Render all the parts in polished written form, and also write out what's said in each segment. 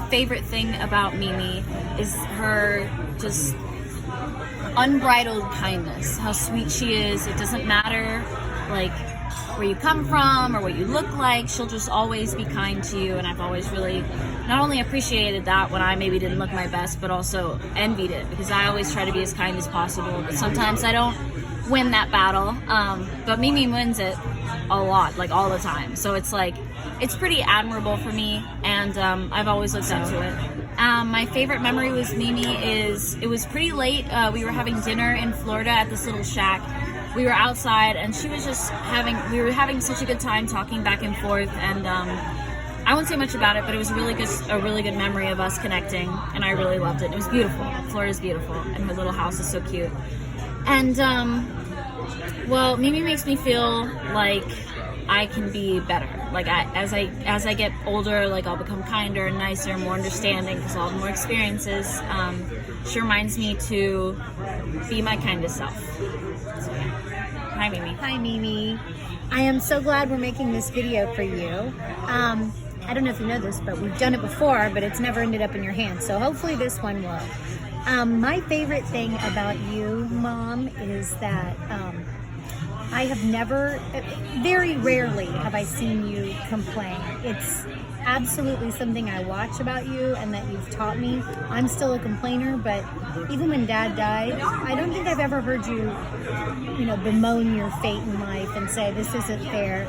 favorite thing about Mimi is her just unbridled kindness, how sweet she is. It doesn't matter like where you come from or what you look like, she'll just always be kind to you. And I've always really not only appreciated that when I maybe didn't look my best, but also envied it, because I always try to be as kind as possible, but sometimes I don't win that battle. But Mimi wins it a lot, like all the time. So it's like, it's pretty admirable for me, and I've always looked up to it. My favorite memory with Mimi is, it was pretty late. We were having dinner in Florida at this little shack. We were outside, and she was just we were having such a good time talking back and forth, and I won't say much about it, but it was a really good memory of us connecting, and I really loved it. It was beautiful. Florida's beautiful, and her little house is so cute. And well, Mimi makes me feel like I can be better. Like as I get older, like I'll become kinder and nicer and more understanding because I'll have more experiences. She reminds me to be my kindest self. So, yeah. Hi, Mimi. Hi, Mimi. I am so glad we're making this video for you. I don't know if you know this, but we've done it before, but it's never ended up in your hands. So hopefully this one will. My favorite thing about you, Mom, is that I have never, very rarely have I seen you complain. It's absolutely something I watch about you and that you've taught me. I'm still a complainer, but even when Dad died, I don't think I've ever heard you, bemoan your fate in life and say, this isn't fair.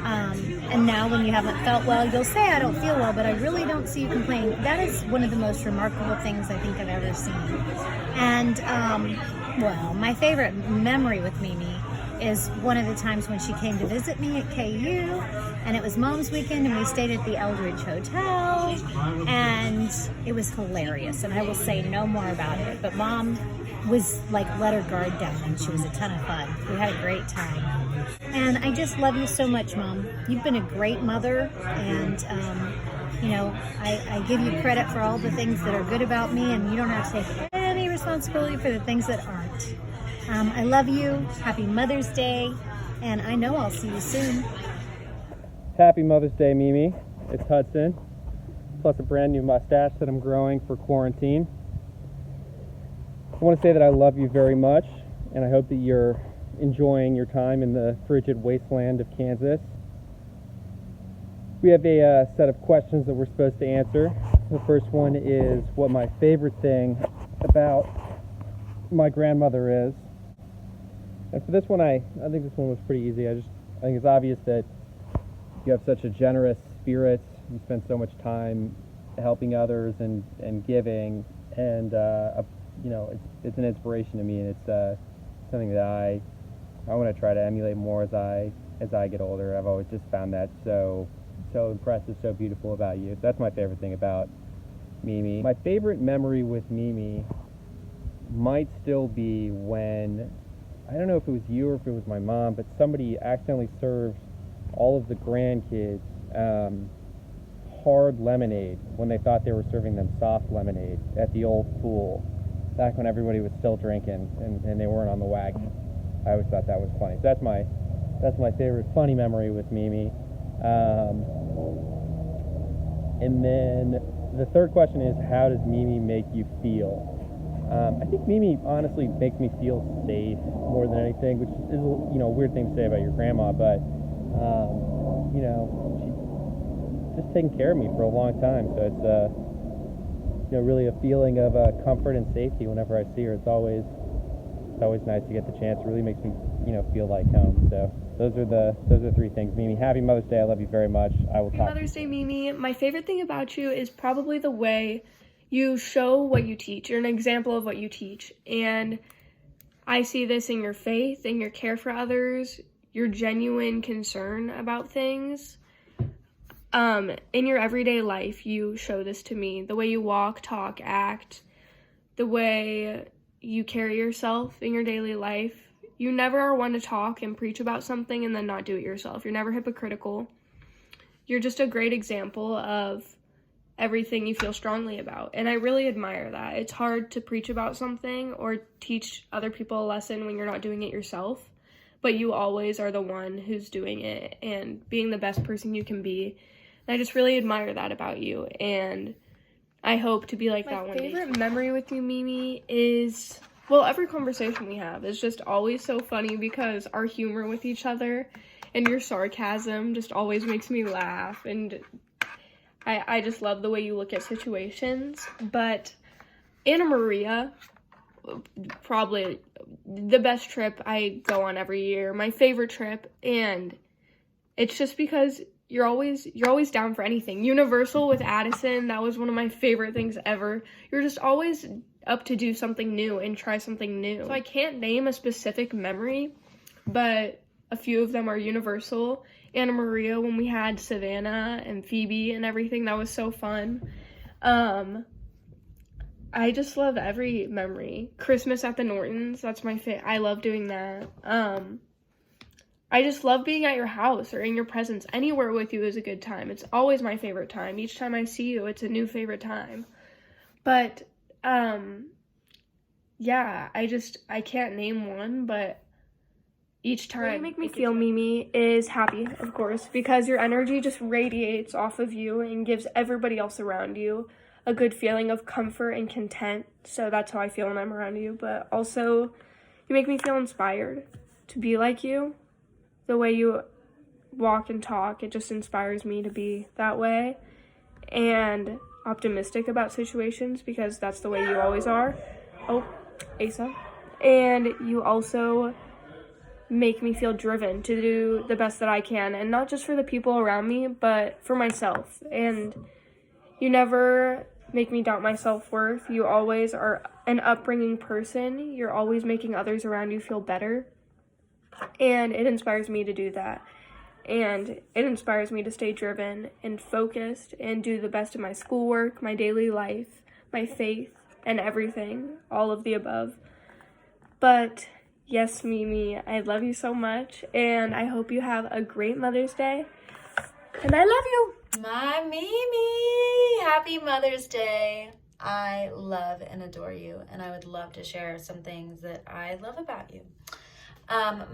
And now when you haven't felt well, you'll say, I don't feel well, but I really don't see you complain. That is one of the most remarkable things I think I've ever seen. And, well, my favorite memory with Mimi is one of the times when she came to visit me at KU, and it was Mom's weekend, and we stayed at the Eldridge Hotel, and it was hilarious, and I will say no more about it, but Mom was like, let her guard down, and she was a ton of fun. We had a great time. And I just love you so much, Mom. You've been a great mother, and I give you credit for all the things that are good about me, and you don't have to take any responsibility for the things that aren't. I love you. Happy Mother's Day, and I know I'll see you soon. Happy Mother's Day, Mimi. It's Hudson, plus a brand new mustache that I'm growing for quarantine. I want to say that I love you very much, and I hope that you're enjoying your time in the frigid wasteland of Kansas. We have a set of questions that we're supposed to answer. The first one is what my favorite thing about my grandmother is. And for this one, I think this one was pretty easy. I think it's obvious that you have such a generous spirit. You spend so much time helping others and giving, and it's an inspiration to me, and it's something that I want to try to emulate more as I get older. I've always just found that so impressive, so beautiful about you. So that's my favorite thing about Mimi. My favorite memory with Mimi might still be when, I don't know if it was you or if it was my mom, but somebody accidentally served all of the grandkids hard lemonade when they thought they were serving them soft lemonade at the old pool, back when everybody was still drinking and they weren't on the wagon. I always thought that was funny. So that's my favorite funny memory with Mimi. And then the third question is, how does Mimi make you feel? I think Mimi honestly makes me feel safe more than anything, which is a weird thing to say about your grandma, but she's just taken care of me for a long time. So it's really a feeling of comfort and safety whenever I see her. It's always nice to get the chance. It really makes me feel like home. So those are three things. Mimi, happy Mother's Day. I love you very much. I will talk. Happy Mother's Day, Mimi. My favorite thing about you is probably the way you show what you teach. You're an example of what you teach. And I see this in your faith, in your care for others, your genuine concern about things. In your everyday life, you show this to me. The way you walk, talk, act, the way you carry yourself in your daily life. You never are one to talk and preach about something and then not do it yourself. You're never hypocritical. You're just a great example of everything you feel strongly about, and I really admire that. It's hard to preach about something or teach other people a lesson when you're not doing it yourself, but you always are the one who's doing it and being the best person you can be. And I just really admire that about you, and I hope to be like that one day. My favorite memory with you, Mimi, is, well, every conversation we have is just always so funny because our humor with each other and your sarcasm just always makes me laugh, and I just love the way you look at situations. But Anna Maria, probably the best trip I go on every year, my favorite trip, and it's just because you're always down for anything. Universal with Addison, that was one of my favorite things ever. You're just always up to do something new and try something new. So I can't name a specific memory, but a few of them are Universal. Anna Maria, when we had Savannah and Phoebe and everything, that was so fun. I just love every memory. Christmas at the Nortons, that's my favorite. I love doing that. I just love being at your house or in your presence. Anywhere with you is a good time. It's always my favorite time. Each time I see you, it's a new favorite time. But, yeah, I can't name one, but each time. What you make me feel, Mimi, is happy, of course, because your energy just radiates off of you and gives everybody else around you a good feeling of comfort and content. So that's how I feel when I'm around you. But also, you make me feel inspired to be like you. The way you walk and talk, it just inspires me to be that way. And optimistic about situations because that's the way you always are. Oh, Asa. And you also make me feel driven to do the best that I can, and not just for the people around me, but for myself. And you never make me doubt my self-worth. You always are an upbringing person. You're always making others around you feel better. And it inspires me to do that. And it inspires me to stay driven and focused and do the best of my schoolwork, my daily life, my faith, and everything, all of the above. But yes, Mimi, I love you so much, and I hope you have a great Mother's Day, and I love you. My Mimi, happy Mother's Day. I love and adore you, and I would love to share some things that I love about you.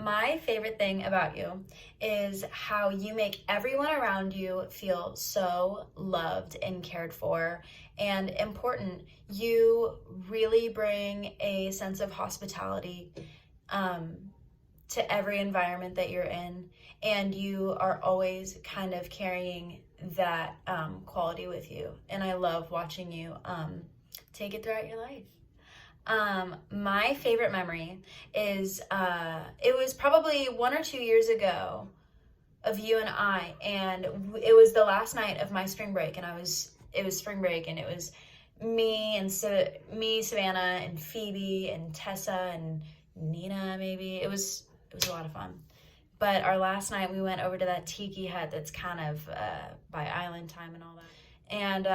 My favorite thing about you is how you make everyone around you feel so loved and cared for and important. You really bring a sense of hospitality to every environment that you're in, and you are always kind of carrying that quality with you, and I love watching you take it throughout your life. My favorite memory is it was probably 1 or 2 years ago of you and I, and it was the last night of my spring break, and it was spring break, and it was me, Savannah, and Phoebe, and Tessa, and Nina, maybe. It was a lot of fun. But our last night, we went over to that tiki hut that's kind of by island time and all that. And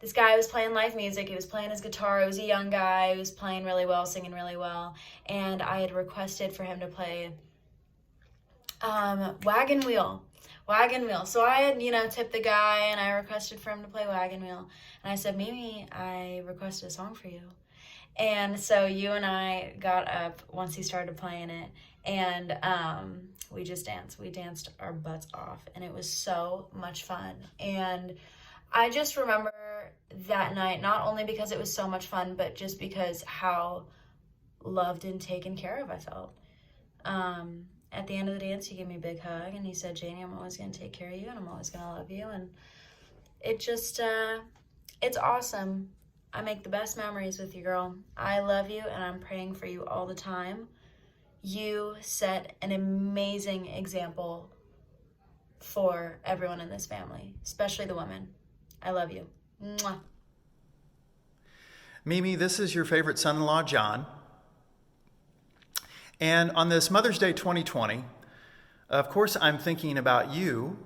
this guy was playing live music. He was playing his guitar. He was a young guy. He was playing really well, singing really well. And I had requested for him to play Wagon Wheel. So I had, tipped the guy, and I requested for him to play Wagon Wheel. And I said, Mimi, I requested a song for you. And so you and I got up once he started playing it, and we just danced. We danced our butts off, and it was so much fun. And I just remember that night, not only because it was so much fun, but just because how loved and taken care of I felt. At the end of the dance, he gave me a big hug, and he said, Janie, I'm always going to take care of you, and I'm always going to love you. And it just, it's awesome. I make the best memories with you, girl. I love you, and I'm praying for you all the time. You set an amazing example for everyone in this family, especially the women. I love you. Mwah. Mimi, this is your favorite son-in-law, John. And on this Mother's Day 2020, of course, I'm thinking about you,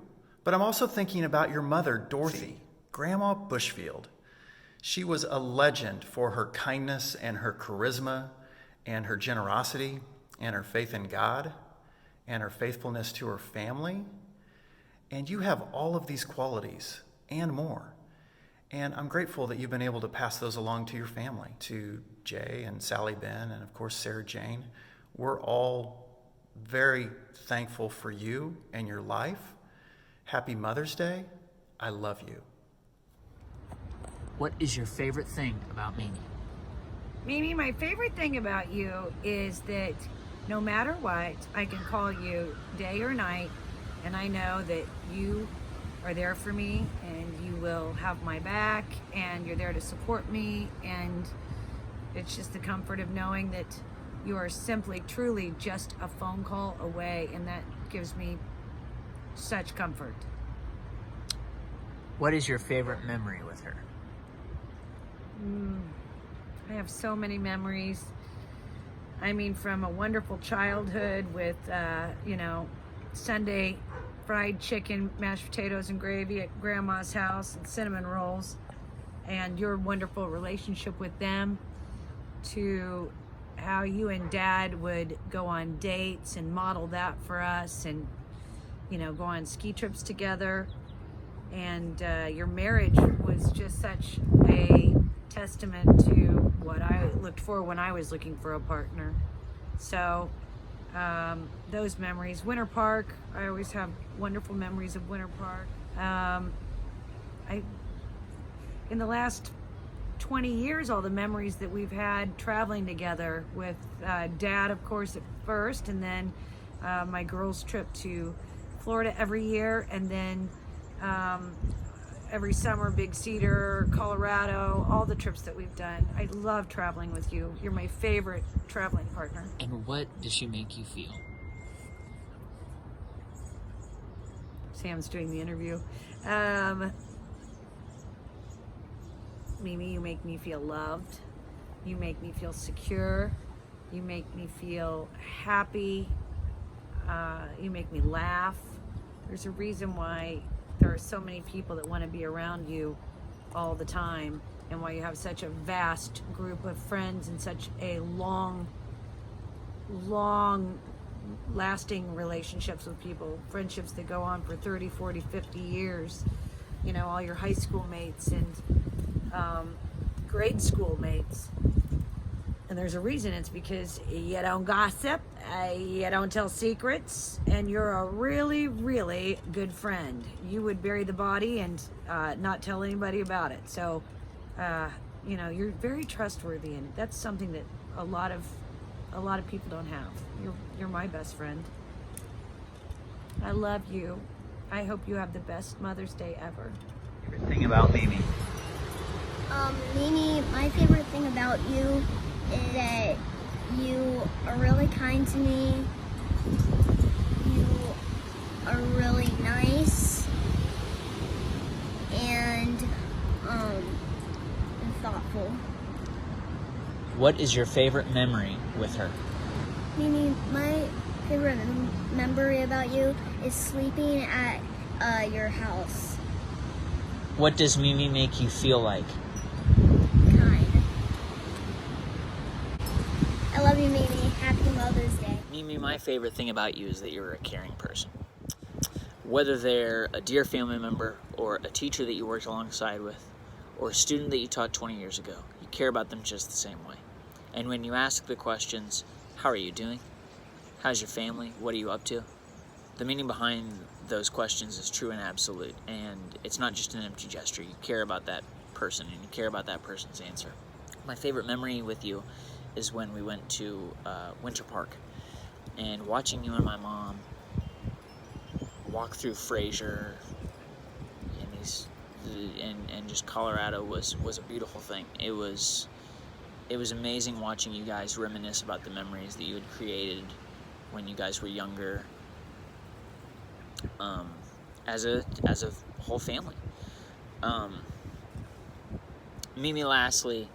but I'm also thinking about your mother, Dorothy, Grandma Bushfield. She was a legend for her kindness and her charisma and her generosity and her faith in God and her faithfulness to her family. And you have all of these qualities and more. And I'm grateful that you've been able to pass those along to your family, to Jay and Sally Ben, and of course, Sarah Jane. We're all very thankful for you and your life. Happy Mother's Day. I love you. What is your favorite thing about Mimi? Mimi, my favorite thing about you is that no matter what, I can call you day or night, and I know that you are there for me and you will have my back and you're there to support me, and it's just the comfort of knowing that you are simply, truly just a phone call away, and that gives me such comfort. What is your favorite memory with her? I have so many memories. I mean, from a wonderful childhood with, Sunday fried chicken, mashed potatoes and gravy at Grandma's house, and cinnamon rolls, and your wonderful relationship with them, to how you and Dad would go on dates and model that for us, and, go on ski trips together. And your marriage was just such a testament to what I looked for when I was looking for a partner. So those memories, Winter Park, I always have wonderful memories of Winter Park. In the last 20 years, all the memories that we've had traveling together with Dad, of course, at first, and then my girls' trip to Florida every year, and then every summer, Big Cedar, Colorado, all the trips that we've done. I love traveling with you. You're my favorite traveling partner. And what does she make you feel? Sam's doing the interview. Mimi, you make me feel loved. You make me feel secure. You make me feel happy. You make me laugh. There's a reason why there are so many people that want to be around you all the time, and why you have such a vast group of friends and such a long lasting relationships with people, friendships that go on for 30, 40, 50 years. All your high school mates and grade school mates. And there's a reason. It's because you don't gossip, you don't tell secrets, and you're a really, really good friend. You would bury the body and not tell anybody about it. So, you're very trustworthy, and that's something that a lot of people don't have. You're my best friend. I love you. I hope you have the best Mother's Day ever. Favorite thing about Mimi? Mimi, my favorite thing about you is that you are really kind to me. You are really nice and thoughtful. What is your favorite memory with her? Mimi, my favorite memory about you is sleeping at your house. What does Mimi make you feel like? Kind. I love you, Mimi. Happy Mother's Day. Mimi, my favorite thing about you is that you're a caring person. Whether they're a dear family member, or a teacher that you worked alongside with, or a student that you taught 20 years ago, you care about them just the same way. And when you ask the questions, how are you doing? How's your family? What are you up to? The meaning behind those questions is true and absolute, and it's not just an empty gesture. You care about that person, and you care about that person's answer. My favorite memory with you is when we went to Winter Park, and watching you and my mom walk through Fraser and just Colorado was a beautiful thing. It was amazing watching you guys reminisce about the memories that you had created when you guys were younger, as a whole family. Mimi, lastly,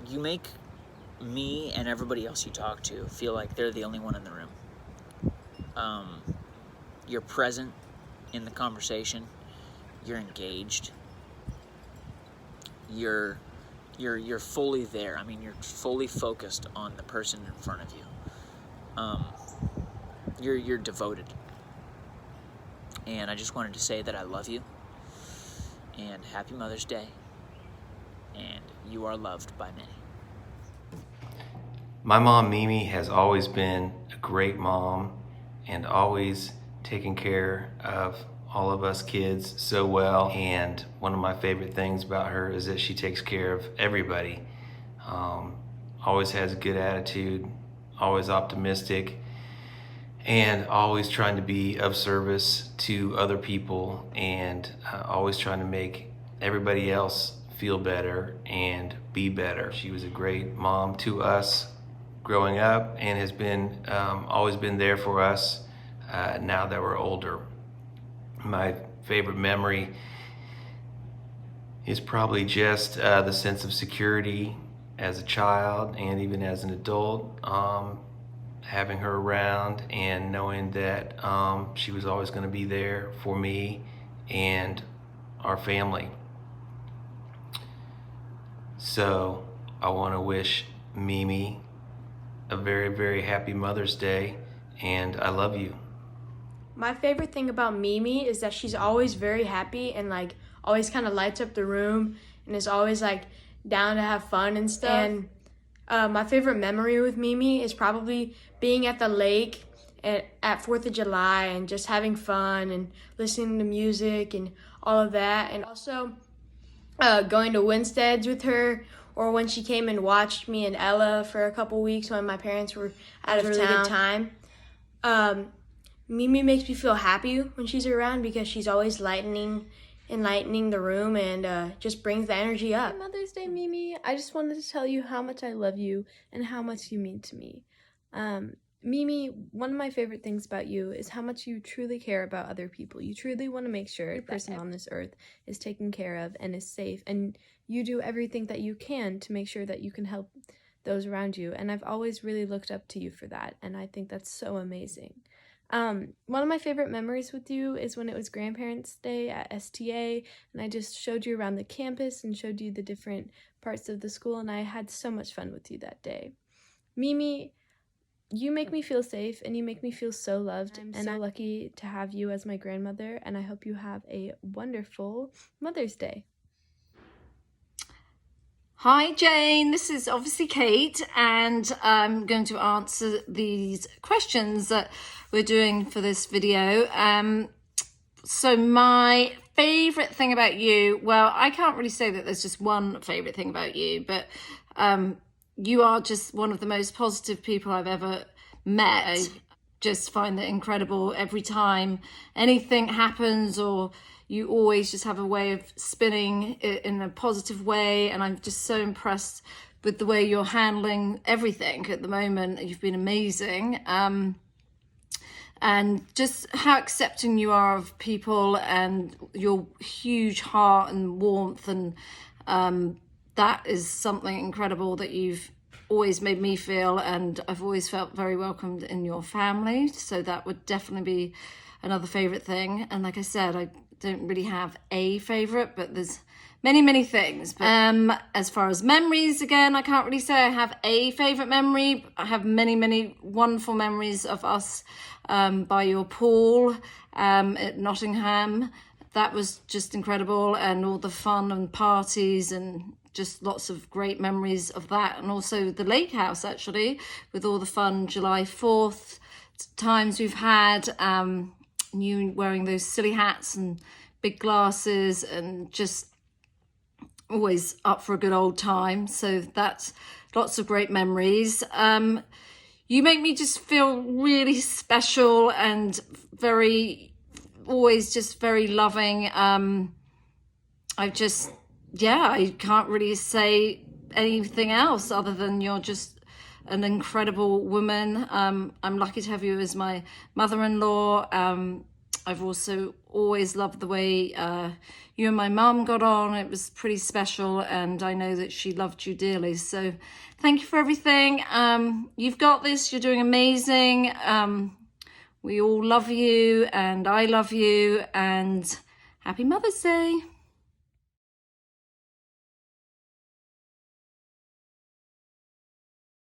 you make me and everybody else you talk to feel like they're the only one in the room. You're present in the conversation. You're engaged. You're fully there. I mean, you're fully focused on the person in front of you. You're devoted. And I just wanted to say that I love you, and happy Mother's Day, and you are loved by many. My mom, Mimi, has always been a great mom and always taken care of all of us kids so well. And one of my favorite things about her is that she takes care of everybody. Always has a good attitude, always optimistic, and always trying to be of service to other people, and always trying to make everybody else feel better and be better. She was a great mom to us growing up, and has been always been there for us now that we're older. My favorite memory is probably just the sense of security as a child and even as an adult, having her around and knowing that she was always going to be there for me and our family. So I want to wish Mimi a very, very happy Mother's Day, and I love you. My favorite thing about Mimi is that she's always very happy and like always kind of lights up the room and is always like down to have fun and stuff. And my favorite memory with Mimi is probably being at the lake at 4th of July and just having fun and listening to music and all of that. And also going to Winstead's with her, or when she came and watched me and Ella for a couple weeks when my parents were out of town. Good time. Mimi makes me feel happy when she's around because she's always enlightening the room and just brings the energy up. Happy Mother's Day, Mimi. I just wanted to tell you how much I love you and how much you mean to me. Mimi, one of my favorite things about you is how much you truly care about other people. You truly want to make sure every person on this earth is taken care of and is safe, and you do everything that you can to make sure that you can help those around you, and I've always really looked up to you for that, and I think that's so amazing. One of my favorite memories with you is when it was Grandparents' Day at STA, and I just showed you around the campus and showed you the different parts of the school, and I had so much fun with you that day. Mimi, you make me feel safe, and you make me feel so loved, and I'm lucky to have you as my grandmother, and I hope you have a wonderful Mother's Day. Hi Jane, this is obviously Kate, and I'm going to answer these questions that we're doing for this video. So my favourite thing about you, well, I can't really say that there's just one favourite thing about you, but you are just one of the most positive people I've ever met. I just find that incredible every time anything happens, or you always just have a way of spinning it in a positive way, and I'm just so impressed with the way you're handling everything at the moment. You've been amazing. And just how accepting you are of people, and your huge heart and warmth, and that is something incredible that you've always made me feel, and I've always felt very welcomed in your family, so that would definitely be another favourite thing. And like I said, I don't really have a favourite, but there's many things. But as far as memories, again, I can't really say I have a favourite memory. I have many wonderful memories of us by your pool at Nottingham. That was just incredible, and all the fun and parties and just lots of great memories of that. And also the lake house, actually, with all the fun July 4th times we've had. You wearing those silly hats and big glasses, and just always up for a good old time. So that's lots of great memories. You make me just feel really special and always just very loving. I can't really say anything else other than you're just an incredible woman. I'm lucky to have you as my mother-in-law. I've also always loved the way you and my mum got on. It was pretty special, and I know that she loved you dearly. So thank you for everything. You've got this. You're doing amazing. We all love you, and I love you, and happy Mother's Day.